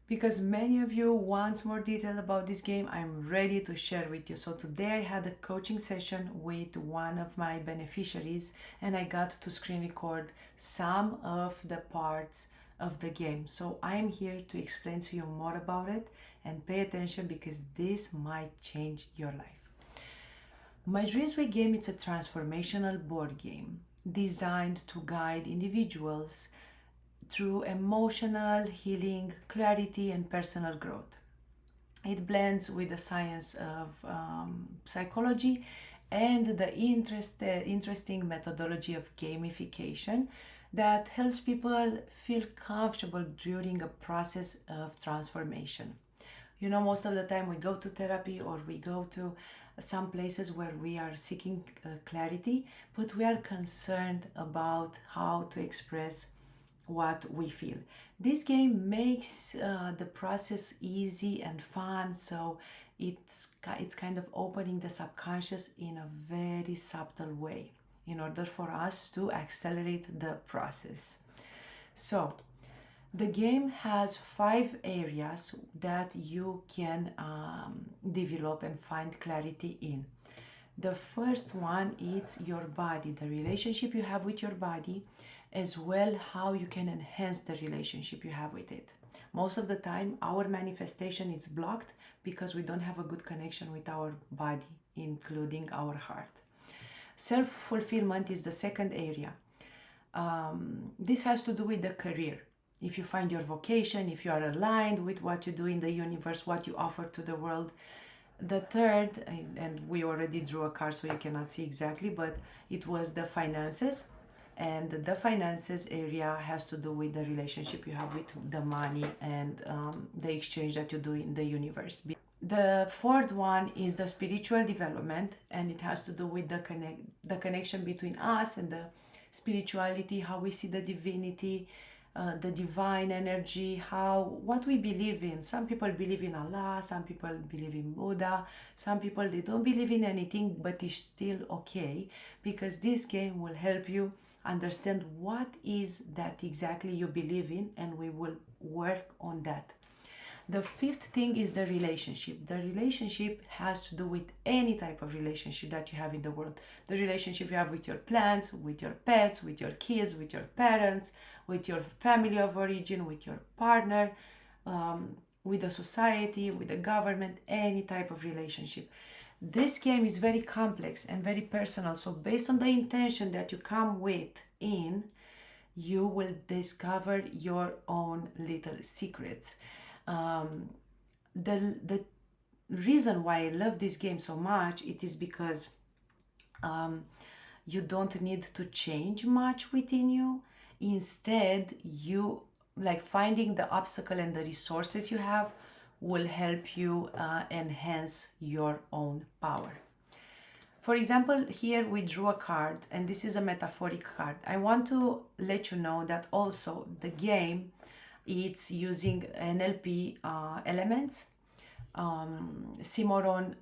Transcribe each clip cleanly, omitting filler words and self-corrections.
Because many of you want more detail about this game, I'm ready to share with you. So today I had a coaching session with one of my beneficiaries and I got to screen record some of the parts of the game. So I'm here to explain to you more about it, and pay attention because this might change your life. My Dreams Week game, it's a transformational board game designed to guide individuals through emotional healing, clarity, and personal growth. It blends with the science of psychology and the interesting methodology of gamification that helps people feel comfortable during a process of transformation. You know, most of the time we go to therapy or we go to some places where we are seeking clarity, but we are concerned about how to express what we feel. This game makes the process easy and fun, so it's kind of opening the subconscious in a very subtle way in order for us to accelerate the process. So the game has 5 areas that you can develop and find clarity in. The first one is your body, the relationship you have with your body, as well how you can enhance the relationship you have with it. Most of the time, our manifestation is blocked because we don't have a good connection with our body, including our heart. Self-fulfillment is the second area. This has to do with the career. If you find your vocation, if you are aligned with what you do in the universe, what you offer to the world. The third, and we already drew a card so you cannot see exactly, but it was the finances. And the finances area has to do with the relationship you have with the money and the exchange that you do in the universe. The fourth one is the spiritual development, and it has to do with the connection between us and the spirituality, how we see the divinity, the divine energy, what we believe in. Some people believe in Allah, some people believe in Buddha, some people they don't believe in anything, but it's still okay, because this game will help you understand what is that exactly you believe in, and we will work on that. The fifth thing is the relationship. The relationship has to do with any type of relationship that you have in the world. The relationship you have with your plants, with your pets, with your kids, with your parents, with your family of origin, with your partner, with the society, with the government, any type of relationship. This game is very complex and very personal. So based on the intention that you come with in, you will discover your own little secrets. The reason why I love this game so much, it is because you don't need to change much within you. Instead, you like finding the obstacle and the resources you have will help you enhance your own power. For example, here we drew a card, and this is a metaphoric card. I want to let you know that also the game, it's using NLP elements, Cimarron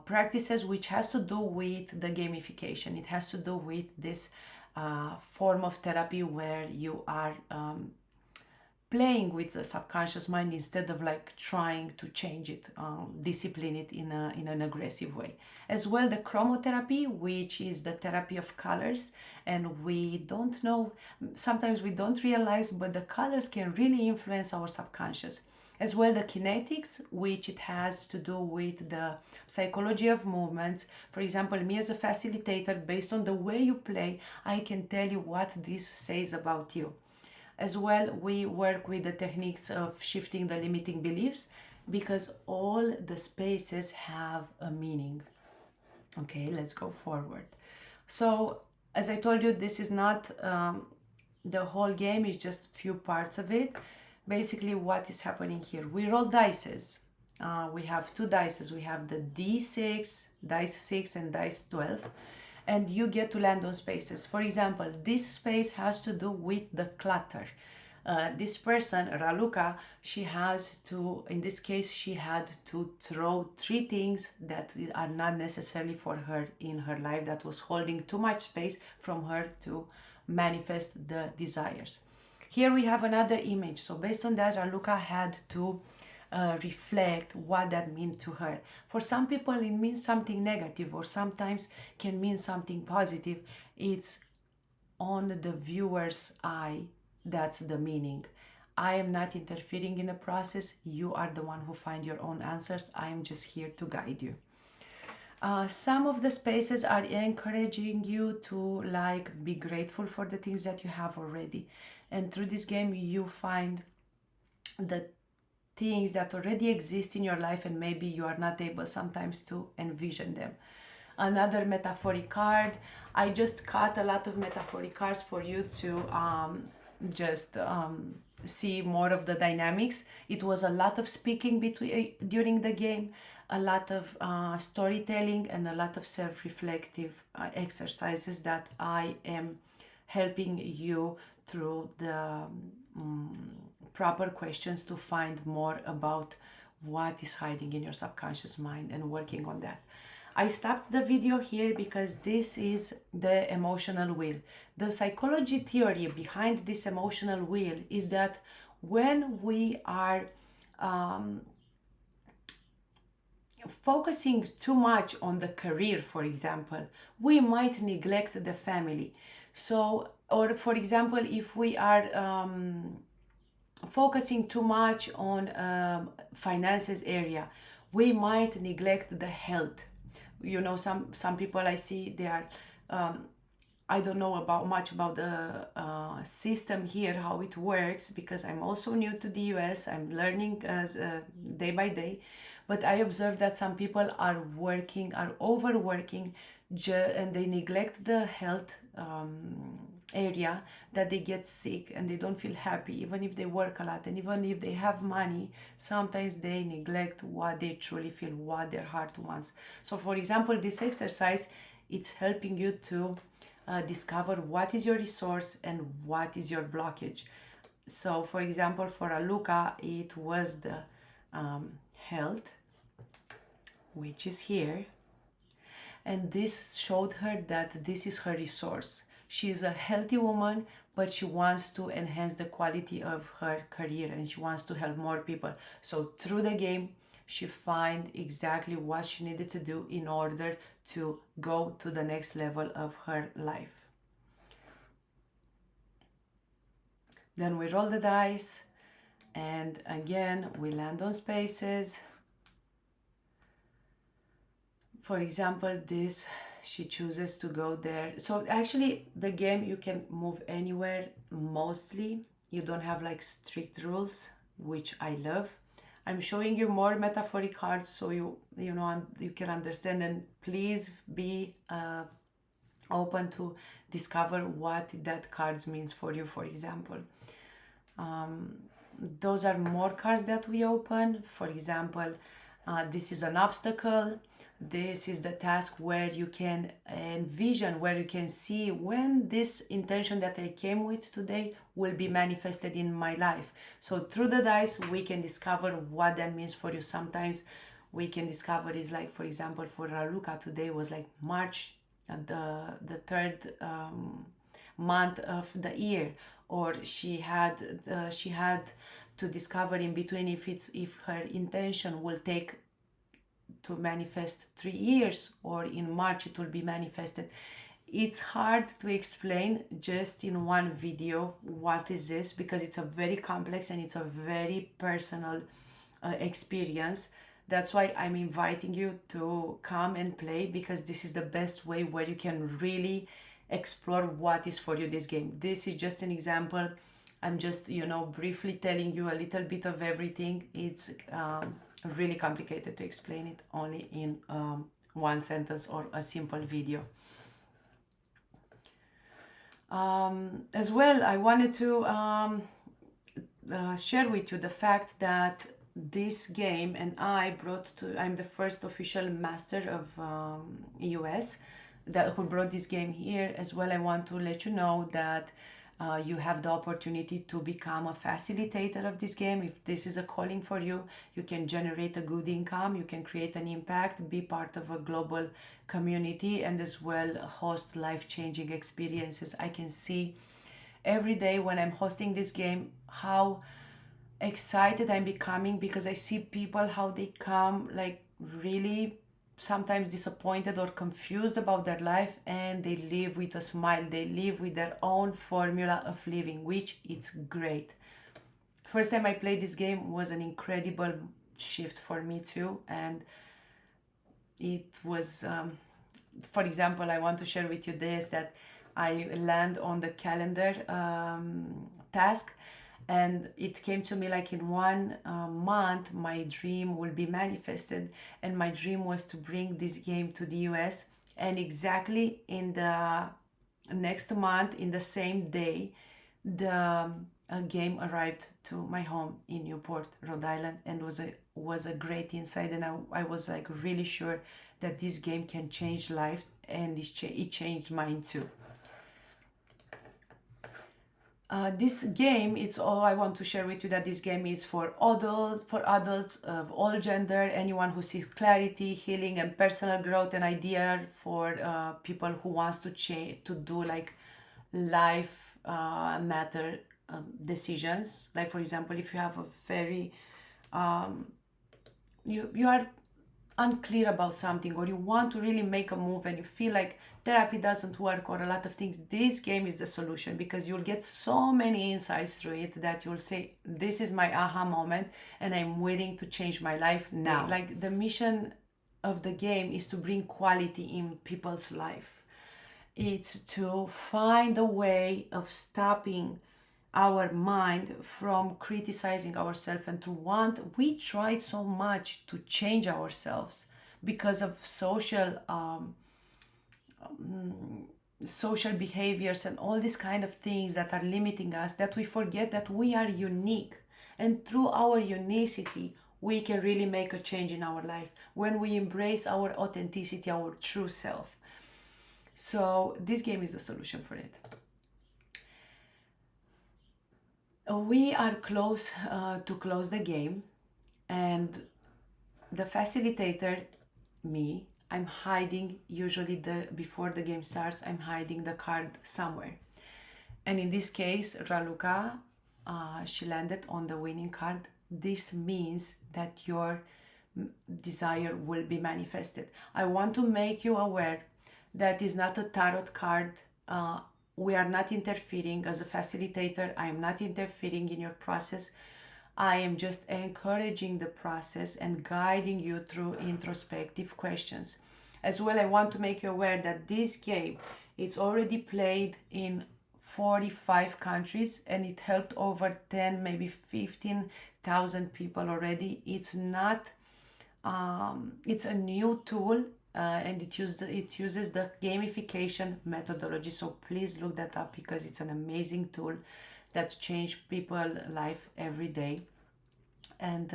practices, which has to do with the gamification. It has to do with this form of therapy where you are playing with the subconscious mind instead of like trying to change it, discipline it in an aggressive way. As well, the chromotherapy, which is the therapy of colors, and we don't know, sometimes we don't realize, but the colors can really influence our subconscious. As well, the kinetics, which it has to do with the psychology of movements. For example, me as a facilitator, based on the way you play, I can tell you what this says about you. As well, we work with the techniques of shifting the limiting beliefs, because all the spaces have a meaning. Okay, let's go forward. So, as I told you, this is not the whole game, it's just few parts of it. Basically, what is happening here? We roll dices. We have 2 dices. We have the D6, dice 6, and dice 12. And you get to land on spaces. For example, this space has to do with the clutter. This person, Raluca, she has to, in this case, she had to throw 3 things that are not necessarily for her in her life, that was holding too much space from her to manifest the desires. Here we have another image. So based on that, Raluca had to reflect what that means to her. For some people, it means something negative, or sometimes can mean something positive. It's on the viewer's eye, that's the meaning. I am not interfering in the process. You are the one who find your own answers. I am just here to guide you. Some of the spaces are encouraging you to be grateful for the things that you have already. And through this game, you find the things that already exist in your life, and maybe you are not able sometimes to envision them. Another metaphoric card. I just cut a lot of metaphoric cards for you to just see more of the dynamics. It was a lot of speaking during the game, a lot of storytelling, and a lot of self-reflective exercises that I am helping you through the proper questions to find more about what is hiding in your subconscious mind and working on that. I stopped the video here because this is the emotional wheel. The psychology theory behind this emotional wheel is that when we are focusing too much on the career, for example, we might neglect the family. So, or for example, if we are focusing too much on finances area, we might neglect the health. You know, some people I see, they are I don't know much about the system here, how it works, because I'm also new to the US. I'm learning as day by day, but I observe that some people are overworking, and they neglect the health area, that they get sick and they don't feel happy even if they work a lot, and even if they have money, sometimes they neglect what they truly feel, what their heart wants. So for example, this exercise, it's helping you to discover what is your resource and what is your blockage. So for example, for Aluka, it was the health, which is here, and this showed her that this is her resource. She is a healthy woman, but she wants to enhance the quality of her career and she wants to help more people. So through the game, she find exactly what she needed to do in order to go to the next level of her life. Then we roll the dice, and again we land on spaces. For example, this, she chooses to go there. So actually the game, you can move anywhere mostly. You don't have like strict rules, which I love. I'm showing you more metaphoric cards so you know, you can understand, and please be open to discover what that cards means for you. For example, those are more cards that we open. For example, this is an obstacle. This is the task where you can envision, where you can see when this intention that I came with today will be manifested in my life. So through the dice, we can discover what that means for you. Sometimes we can discover is like, for example, for Raluca, today was like March, the third month of the year, or she had to discover in between if her intention will take to manifest 3 years, or in March it will be manifested. It's hard to explain just in one video what is this, because it's a very complex and it's a very personal experience. That's why I'm inviting you to come and play, because this is the best way where you can really explore what is for you this game. This is just an example. I'm just, briefly telling you a little bit of everything. It's really complicated to explain it only in one sentence or a simple video. As well, I wanted to share with you the fact that this game, and I'm the first official master of US who brought this game here. As well, I want to let you know that you have the opportunity to become a facilitator of this game. If this is a calling for you, you can generate a good income, you can create an impact, be part of a global community, and as well host life-changing experiences. I can see every day when I'm hosting this game, how excited I'm becoming, because I see people how they come like really sometimes disappointed or confused about their life, and they live with a smile. They live with their own formula of living, which it's great. First time I played this game was an incredible shift for me too, and it was for example, I want to share with you this, that I land on the calendar task, and it came to me like in 1 month my dream will be manifested, and my dream was to bring this game to the US. And exactly in the next month, in the same day, the game arrived to my home in Newport, Rhode Island, and was a great insight. And I was like really sure that this game can change life, and it changed mine too. This game, it's all I want to share with you, that this game is for adults of all gender, anyone who seeks clarity, healing, and personal growth, and idea for people who wants to change, to do like life matter decisions. Like for example, if you have a very you are unclear about something, or you want to really make a move and you feel like therapy doesn't work or a lot of things, this game is the solution, because you'll get so many insights through it that you'll say, this is my aha moment and I'm willing to change my life now. Like the mission of the game is to bring quality in people's life. It's to find a way of stopping our mind from criticizing ourselves, and we tried so much to change ourselves because of social behaviors and all these kind of things that are limiting us, that we forget that we are unique, and through our unicity we can really make a change in our life when we embrace our authenticity, our true self. So this game is the solution for it. We are close to close the game, and the facilitator, me, I'm hiding, usually before the game starts, I'm hiding the card somewhere. And in this case, Raluca, she landed on the winning card. This means that your desire will be manifested. I want to make you aware that is not a tarot card. We are not interfering. As a facilitator, I am not interfering in your process. I am just encouraging the process and guiding you through introspective questions. As well, I want to make you aware that this game is already played in 45 countries, and it helped over 10, maybe 15,000 people already. It's not, it's a new tool, and it uses the gamification methodology. So please look that up, because it's an amazing tool that changes people's life every day. And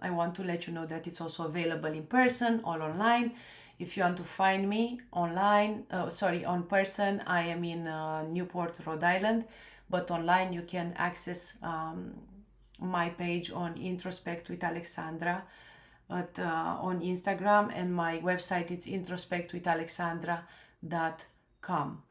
I want to let you know that it's also available in person or online. If you want to find me online, on person, I am in Newport, Rhode Island, but online you can access my page on Introspect with Alexandra on Instagram, and my website it's introspectwithalexandra.com.